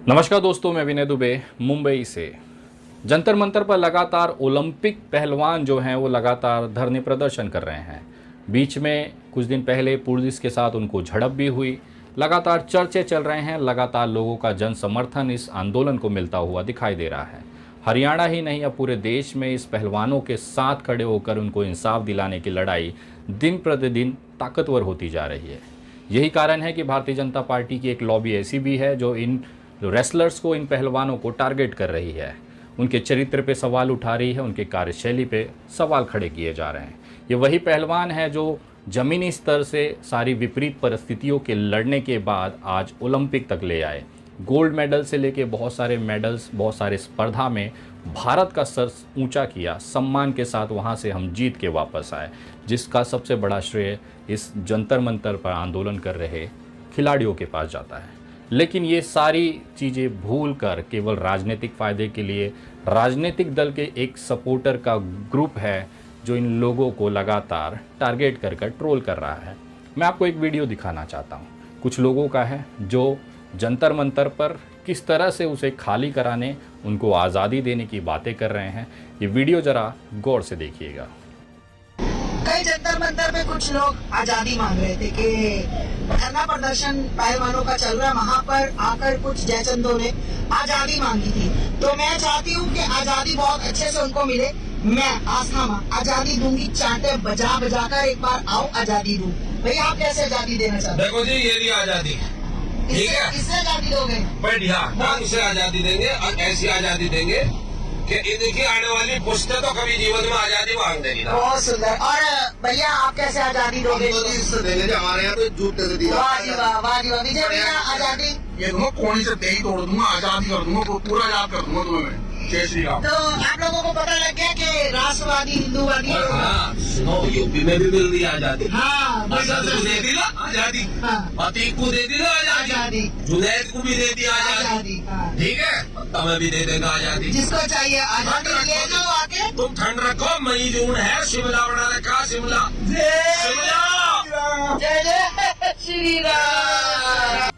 नमस्कार दोस्तों, मैं विनय दुबे मुंबई से। जंतर मंतर पर लगातार ओलंपिक पहलवान जो हैं वो लगातार धरने प्रदर्शन कर रहे हैं। बीच में कुछ दिन पहले पुलिस के साथ उनको झड़प भी हुई। लगातार चर्चे चल रहे हैं, लगातार लोगों का जन समर्थन इस आंदोलन को मिलता हुआ दिखाई दे रहा है। हरियाणा ही नहीं, अब पूरे देश में इस पहलवानों के साथ खड़े होकर उनको इंसाफ दिलाने की लड़ाई दिन प्रतिदिन ताकतवर होती जा रही है। यही कारण है कि भारतीय जनता पार्टी की एक लॉबी ऐसी भी है जो इन रेसलर्स को, इन पहलवानों को टारगेट कर रही है, उनके चरित्र पे सवाल उठा रही है, उनके कार्यशैली पे सवाल खड़े किए जा रहे हैं। ये वही पहलवान है जो ज़मीनी स्तर से सारी विपरीत परिस्थितियों के लड़ने के बाद आज ओलंपिक तक ले आए। गोल्ड मेडल से लेके बहुत सारे मेडल्स, बहुत सारे स्पर्धा में भारत का सर ऊंचा किया, सम्मान के साथ वहां से हम जीत के वापस आए, जिसका सबसे बड़ा श्रेय इस जंतर मंतर पर आंदोलन कर रहे खिलाड़ियों के पास जाता है। लेकिन ये सारी चीज़ें भूल कर केवल राजनीतिक फ़ायदे के लिए राजनीतिक दल के एक सपोर्टर का ग्रुप है जो इन लोगों को लगातार टारगेट कर ट्रोल कर रहा है। मैं आपको एक वीडियो दिखाना चाहता हूँ, कुछ लोगों का है जो जंतर मंतर पर किस तरह से उसे खाली कराने, उनको आज़ादी देने की बातें कर रहे हैं। ये वीडियो ज़रा गौर से देखिएगा। कई जंतर मंतर पे कुछ लोग आजादी मांग रहे थे कि धरना प्रदर्शन पहलवानों का चल रहा है, वहाँ पर आकर कुछ जयचंदों ने आजादी मांगी थी। तो मैं चाहती हूँ कि आजादी बहुत अच्छे से उनको मिले। मैं आस्था मां आजादी दूंगी, चांटे बजा बजा कर एक बार आओ आजादी दूं। भैया आप कैसे आजादी देना चाहते हैं? देखो जी, ये भी आजादी ठीक है, इससे आजादी दोगे? बढ़िया, हम उसे आजादी देंगे और ऐसी आजादी देंगे कि इनकी आने वाली पुश्तें तो कभी जीवन में आजादी मांग देगी ना। बहुत सुंदर। और भैया आप कैसे आजादी दोगे? इससे देंगे जो हमारे यहाँ तो जूते से दिया। वाह जी वाह, वाह जी वाह। विजय भैया आजादी? ये दूंगा, कोनी से दही तोड़ दूंगा, आजादी कर दूंगा, पूरा आजाद कर दूंगा तुम्हें मैं। जय श्री राम। तो आप लोगों को पता लग गया कि राष्ट्रवादी हिंदूवादी हाँ, सुनो, यूपी में भी मिल रही आजादी। हाँ, असद को दे दी ना आजादी, हाँ। अतीक को दे दी ना आजादी, जुनैद को भी दे दी आजादी। हाँ। ठीक है, तुम्हें भी दे देगा आजादी। जिसको चाहिए आजादी ले जाओ आके। तुम ठंड रखो, मई जून है, शिमला बना रखा, शिमला शिमला। जय जय श्री राम।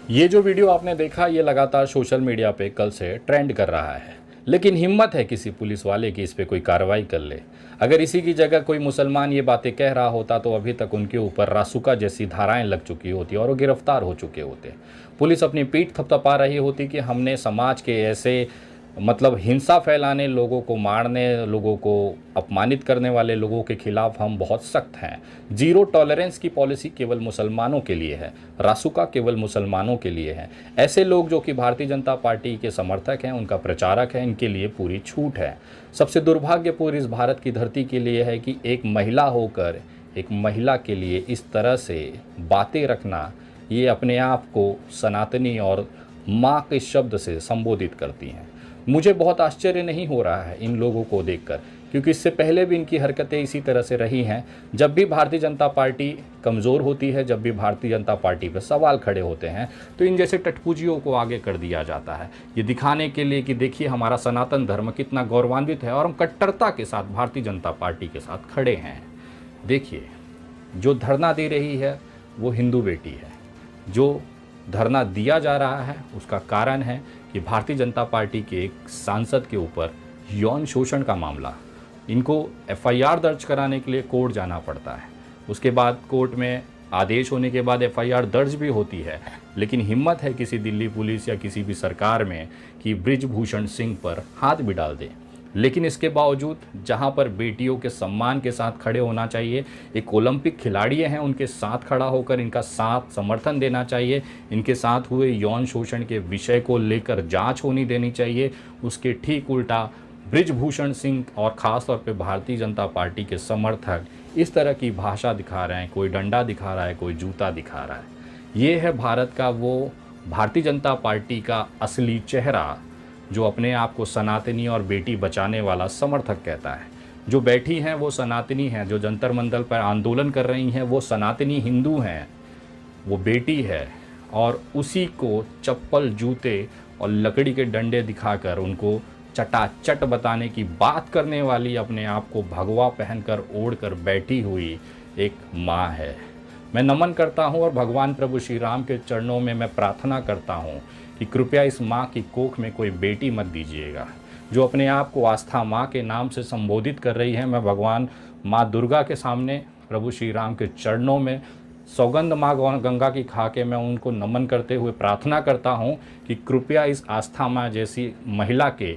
ये जो वीडियो आपने देखा, ये लगातार सोशल मीडिया पे कल से ट्रेंड कर रहा है, लेकिन हिम्मत है किसी पुलिस वाले की इस पे कोई कार्रवाई कर ले। अगर इसी की जगह कोई मुसलमान ये बातें कह रहा होता तो अभी तक उनके ऊपर रासुका जैसी धाराएं लग चुकी होती और वो गिरफ्तार हो चुके होते। पुलिस अपनी पीठ थपथपा रही होती कि हमने समाज के ऐसे हिंसा फैलाने, लोगों को मारने, लोगों को अपमानित करने वाले लोगों के खिलाफ हम बहुत सख्त हैं। जीरो टॉलरेंस की पॉलिसी केवल मुसलमानों के लिए है, रासुका केवल मुसलमानों के लिए है। ऐसे लोग जो कि भारतीय जनता पार्टी के समर्थक हैं, उनका प्रचारक है, इनके लिए पूरी छूट है। सबसे दुर्भाग्यपूर्ण इस भारत की धरती के लिए है कि एक महिला होकर एक महिला के लिए इस तरह से बातें रखना, ये अपने आप को सनातनी और माँ के शब्द से संबोधित करती हैं। मुझे बहुत आश्चर्य नहीं हो रहा है इन लोगों को देखकर, क्योंकि इससे पहले भी इनकी हरकतें इसी तरह से रही हैं। जब भी भारतीय जनता पार्टी कमज़ोर होती है, जब भी भारतीय जनता पार्टी पर सवाल खड़े होते हैं, तो इन जैसे टटपूजियों को आगे कर दिया जाता है, ये दिखाने के लिए कि देखिए हमारा सनातन धर्म कितना गौरवान्वित है और हम कट्टरता के साथ भारतीय जनता पार्टी के साथ खड़े हैं। देखिए, जो धरना दे रही है वो हिंदू बेटी है। जो धरना दिया जा रहा है उसका कारण है कि भारतीय जनता पार्टी के एक सांसद के ऊपर यौन शोषण का मामला, इनको एफआईआर दर्ज कराने के लिए कोर्ट जाना पड़ता है। उसके बाद कोर्ट में आदेश होने के बाद एफआईआर दर्ज भी होती है, लेकिन हिम्मत है किसी दिल्ली पुलिस या किसी भी सरकार में कि बृजभूषण सिंह पर हाथ भी डाल दे। लेकिन इसके बावजूद जहां पर बेटियों के सम्मान के साथ खड़े होना चाहिए, एक ओलंपिक खिलाड़ी हैं, उनके साथ खड़ा होकर इनका साथ समर्थन देना चाहिए, इनके साथ हुए यौन शोषण के विषय को लेकर जांच होनी देनी चाहिए, उसके ठीक उल्टा बृजभूषण सिंह और ख़ास तौर पे भारतीय जनता पार्टी के समर्थक इस तरह की भाषा दिखा रहे हैं। कोई डंडा दिखा रहा है, कोई जूता दिखा रहा है। ये है भारत का वो भारतीय जनता पार्टी का असली चेहरा, जो अपने आप को सनातनी और बेटी बचाने वाला समर्थक कहता है। जो बैठी हैं वो सनातनी हैं, जो जंतर मंतर पर आंदोलन कर रही हैं वो सनातनी हिंदू हैं, वो बेटी है। और उसी को चप्पल, जूते और लकड़ी के डंडे दिखाकर उनको चटाचट बताने की बात करने वाली, अपने आप को भगवा पहनकर ओढ़कर बैठी हुई एक माँ है। मैं नमन करता हूँ और भगवान प्रभु श्री राम के चरणों में मैं प्रार्थना करता हूँ कि कृपया इस माँ की कोख में कोई बेटी मत दीजिएगा। जो अपने आप को आस्था माँ के नाम से संबोधित कर रही है, मैं भगवान माँ दुर्गा के सामने, प्रभु श्री राम के चरणों में सौगंध माँ गंगा की खा के मैं उनको नमन करते हुए प्रार्थना करता हूँ कि कृपया इस आस्था माँ जैसी महिला के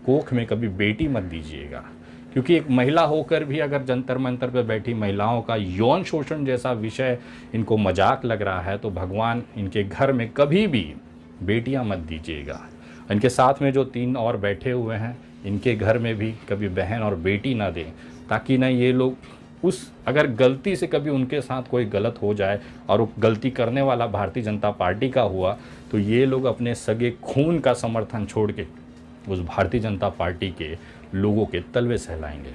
कोख में कभी बेटी मत दीजिएगा। क्योंकि एक महिला होकर भी अगर जंतर मंतर पर बैठी महिलाओं का यौन शोषण जैसा विषय इनको मजाक लग रहा है, तो भगवान इनके घर में कभी भी बेटियां मत दीजिएगा। इनके साथ में जो 3 और बैठे हुए हैं, इनके घर में भी कभी बहन और बेटी ना दें, ताकि ना ये लोग अगर गलती से कभी उनके साथ कोई गलत हो जाए और वो गलती करने वाला भारतीय जनता पार्टी का हुआ, तो ये लोग अपने सगे खून का समर्थन छोड़ के उस भारतीय जनता पार्टी के लोगों के तलवे सहलाएंगे।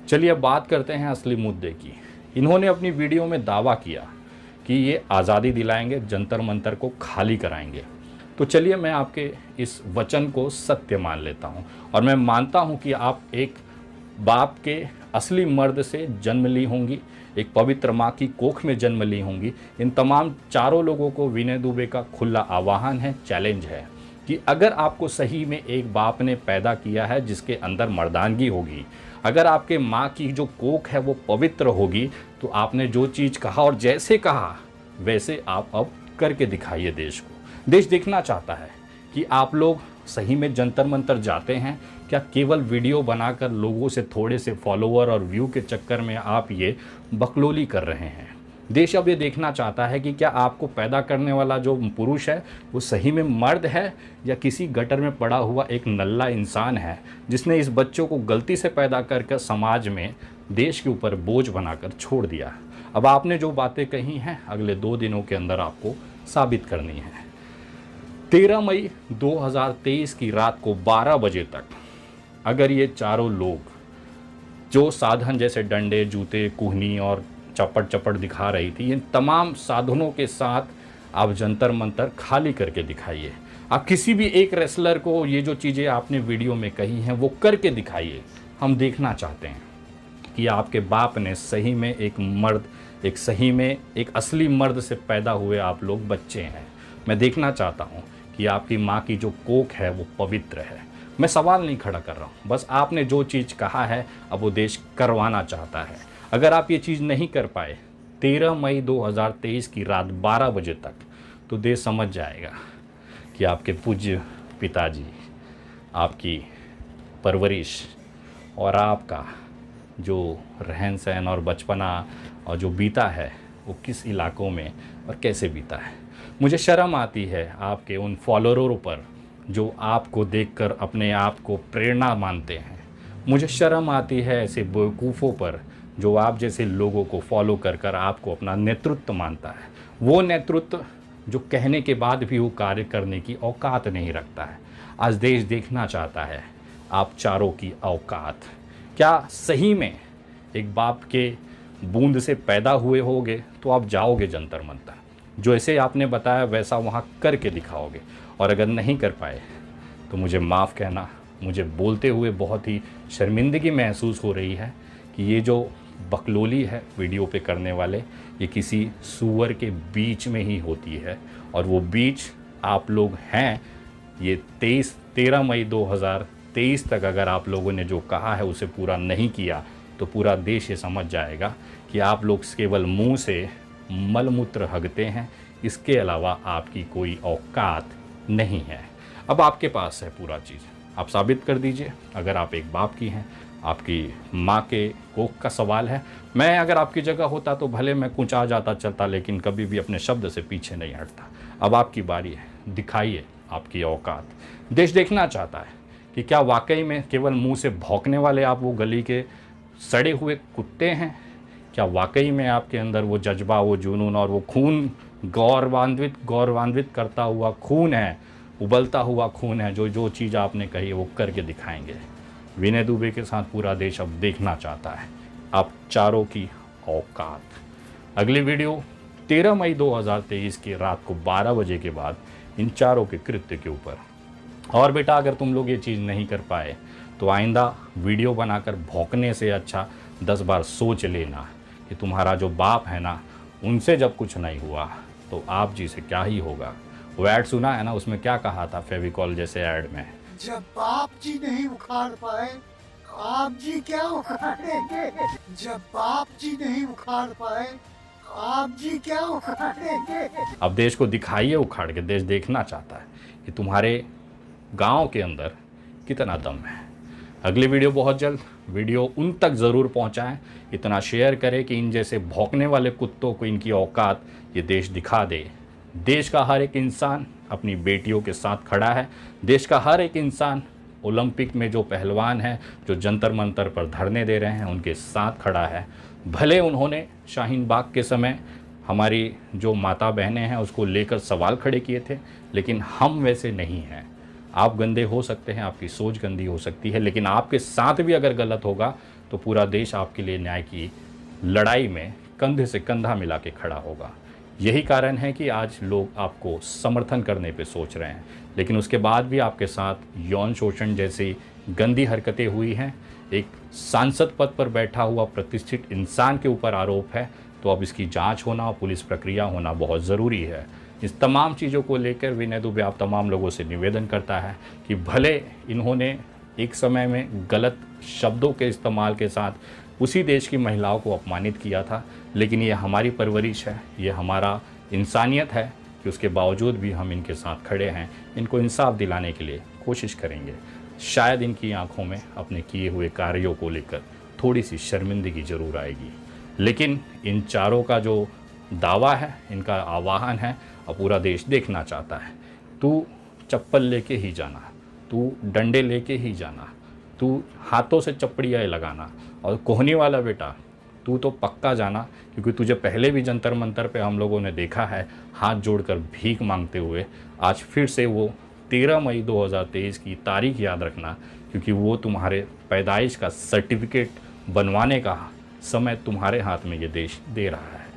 चलिए अब बात करते हैं असली मुद्दे की। इन्होंने अपनी वीडियो में दावा किया कि ये आज़ादी दिलाएंगे, जंतर मंतर को खाली कराएंगे। तो चलिए मैं आपके इस वचन को सत्य मान लेता हूँ और मैं मानता हूँ कि आप एक बाप के असली मर्द से जन्म ली होंगी, एक पवित्र माँ की कोख में जन्म ली होंगी। इन तमाम चारों लोगों को विनय दुबे का खुला आह्वान है, चैलेंज है कि अगर आपको सही में एक बाप ने पैदा किया है जिसके अंदर मर्दानगी होगी, अगर आपके माँ की जो कोख है वो पवित्र होगी, तो आपने जो चीज़ कहा और जैसे कहा वैसे आप अब करके दिखाइए। देश को देश देखना चाहता है कि आप लोग सही में जंतर मंतर जाते हैं, क्या केवल वीडियो बनाकर लोगों से थोड़े से फॉलोअर और व्यू के चक्कर में आप ये बकलोली कर रहे हैं। देश अब ये देखना चाहता है कि क्या आपको पैदा करने वाला जो पुरुष है वो सही में मर्द है या किसी गटर में पड़ा हुआ एक नल्ला इंसान है जिसने इस बच्चों को गलती से पैदा करके समाज में देश के ऊपर बोझ बनाकर छोड़ दिया। अब आपने जो बातें कही हैं अगले 2 दिनों के अंदर आपको साबित करनी है। 13 मई 2023 की रात को 12 बजे तक अगर ये चारों लोग जो साधन जैसे डंडे, जूते, कुहनी और चपट दिखा रही थी, इन तमाम साधनों के साथ आप जंतर मंतर खाली करके दिखाइए। आप किसी भी एक रेसलर को ये जो चीज़ें आपने वीडियो में कही हैं वो करके दिखाइए। हम देखना चाहते हैं कि आपके बाप ने सही में एक मर्द, एक सही में एक असली मर्द से पैदा हुए आप लोग बच्चे हैं। मैं देखना चाहता हूँ कि आपकी माँ की जो कोख है वो पवित्र है। मैं सवाल नहीं खड़ा कर रहा हूँ, बस आपने जो चीज़ कहा है अब वो देश करवाना चाहता है। अगर आप ये चीज़ नहीं कर पाए 13 मई 2023 की रात 12 बजे तक, तो देश समझ जाएगा कि आपके पूज्य पिताजी, आपकी परवरिश और आपका जो रहन सहन और बचपना और जो बीता है वो किस इलाकों में और कैसे बीता है। मुझे शर्म आती है आपके उन फॉलोअरों पर जो आपको देखकर अपने आप को प्रेरणा मानते हैं। मुझे शर्म आती है ऐसे बेवकूफ़ों पर जो आप जैसे लोगों को फॉलो कर आपको अपना नेतृत्व मानता है। वो नेतृत्व जो कहने के बाद भी वो कार्य करने की औकात नहीं रखता है। आज देश देखना चाहता है आप चारों की औकात। क्या सही में एक बाप के बूंद से पैदा हुए होगे तो आप जाओगे जंतर मंतर, जो ऐसे आपने बताया वैसा वहाँ करके दिखाओगे। और अगर नहीं कर पाए तो मुझे माफ़ कहना, मुझे बोलते हुए बहुत ही शर्मिंदगी महसूस हो रही है कि ये जो बकलोली है वीडियो पे करने वाले, ये किसी सूअर के बीच में ही होती है और वो बीच आप लोग हैं। ये 13 मई 2023 तक अगर आप लोगों ने जो कहा है उसे पूरा नहीं किया तो पूरा देश ये समझ जाएगा कि आप लोग केवल मुंह से मलमूत्र हगते हैं, इसके अलावा आपकी कोई औकात नहीं है। अब आपके पास है पूरा चीज़, आप साबित कर दीजिए। अगर आप एक बाप की हैं, आपकी माँ के कोख का सवाल है। मैं अगर आपकी जगह होता तो भले मैं कुछ आ जाता चलता, लेकिन कभी भी अपने शब्द से पीछे नहीं हटता। अब आपकी बारी है, दिखाइए आपकी औकात। देश देखना चाहता है कि क्या वाकई में केवल मुंह से भौंकने वाले आप वो गली के सड़े हुए कुत्ते हैं? क्या वाकई में आपके अंदर वो जज्बा, वो जुनून और वो खून गौरवान्वित करता हुआ खून है, उबलता हुआ खून है? जो चीज़ आपने कही वो करके दिखाएंगे। विनय दुबे के साथ पूरा देश अब देखना चाहता है आप चारों की औकात। अगली वीडियो 13 मई 2023 की रात को 12 बजे के बाद इन चारों के कृत्य के ऊपर। और बेटा अगर तुम लोग ये चीज़ नहीं कर पाए तो आइंदा वीडियो बनाकर भौंकने से अच्छा 10 बार सोच लेना कि तुम्हारा जो बाप है ना, उनसे जब कुछ नहीं हुआ तो आप जी से क्या ही होगा। वो ऐड सुना है ना, उसमें क्या कहा था फेविकॉल जैसे ऐड में? जब बाप जी नहीं उखाड़ पाए आप जी क्या उखाड़ेंगे। जब बाप जी नहीं उखाड़ पाए आप जी क्या उखाड़ेंगे। अब देश को दिखाइए उखाड़ के, देश देखना चाहता है कि तुम्हारे गांव के अंदर कितना दम है। अगली वीडियो बहुत जल्द, वीडियो उन तक ज़रूर पहुंचाएं, इतना शेयर करें कि इन जैसे भौंकने वाले कुत्तों को इनकी औकात ये देश दिखा दे। देश का हर एक इंसान अपनी बेटियों के साथ खड़ा है। देश का हर एक इंसान ओलंपिक में जो पहलवान हैं, जो जंतर मंतर पर धरने दे रहे हैं, उनके साथ खड़ा है। भले उन्होंने शाहीन बाग के समय हमारी जो माता बहनें हैं उसको लेकर सवाल खड़े किए थे, लेकिन हम वैसे नहीं हैं। आप गंदे हो सकते हैं, आपकी सोच गंदी हो सकती है, लेकिन आपके साथ भी अगर गलत होगा तो पूरा देश आपके लिए न्याय की लड़ाई में कंधे से कंधा मिला के खड़ा होगा। यही कारण है कि आज लोग आपको समर्थन करने पे सोच रहे हैं, लेकिन उसके बाद भी आपके साथ यौन शोषण जैसी गंदी हरकतें हुई हैं। एक सांसद पद पर बैठा हुआ प्रतिष्ठित इंसान के ऊपर आरोप है, तो अब इसकी जांच होना और पुलिस प्रक्रिया होना बहुत ज़रूरी है। इस तमाम चीज़ों को लेकर विनय दुबे आप तमाम लोगों से निवेदन करता है कि भले इन्होंने एक समय में गलत शब्दों के इस्तेमाल के साथ उसी देश की महिलाओं को अपमानित किया था, लेकिन ये हमारी परवरिश है, ये हमारा इंसानियत है कि उसके बावजूद भी हम इनके साथ खड़े हैं। इनको इंसाफ दिलाने के लिए कोशिश करेंगे। शायद इनकी आंखों में अपने किए हुए कार्यों को लेकर थोड़ी सी शर्मिंदगी ज़रूर आएगी, लेकिन इन चारों का जो दावा है, इनका आह्वान है और पूरा देश देखना चाहता है। तू चप्पल लेके ही जाना, तू डंडे लेके ही जाना, तू हाथों से चपड़ियाँ लगाना, और कोहनी वाला बेटा तू तो पक्का जाना, क्योंकि तुझे पहले भी जंतर मंतर पे हम लोगों ने देखा है हाथ जोड़कर भीख मांगते हुए। आज फिर से वो 13 मई 2023 की तारीख याद रखना, क्योंकि वो तुम्हारे पैदाइश का सर्टिफिकेट बनवाने का समय तुम्हारे हाथ में ये देश दे रहा है।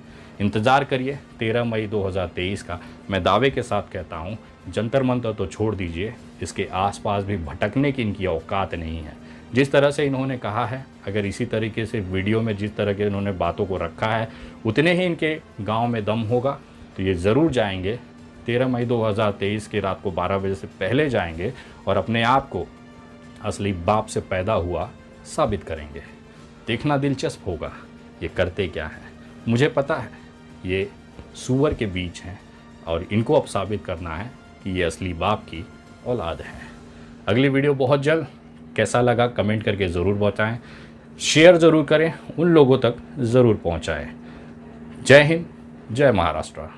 इंतज़ार करिए 13 मई 2023 का। मैं दावे के साथ कहता हूँ, जंतर मंतर तो छोड़ दीजिए, इसके आसपास भी भटकने की इनकी औकात नहीं है। जिस तरह से इन्होंने कहा है, अगर इसी तरीके से वीडियो में जिस तरह के इन्होंने बातों को रखा है, उतने ही इनके गांव में दम होगा तो ये ज़रूर जाएंगे। 13 मई 2023 की रात को 12 बजे से पहले जाएंगे और अपने आप को असली बाप से पैदा हुआ साबित करेंगे। देखना दिलचस्प होगा ये करते क्या है। मुझे पता है ये सूअर के बीच हैं और इनको अब साबित करना है कि ये असली बाप की औलाद है। अगली वीडियो बहुत जल्द। कैसा लगा कमेंट करके ज़रूर बताएं, शेयर ज़रूर करें, उन लोगों तक ज़रूर पहुंचाएं। जय हिंद, जय महाराष्ट्र।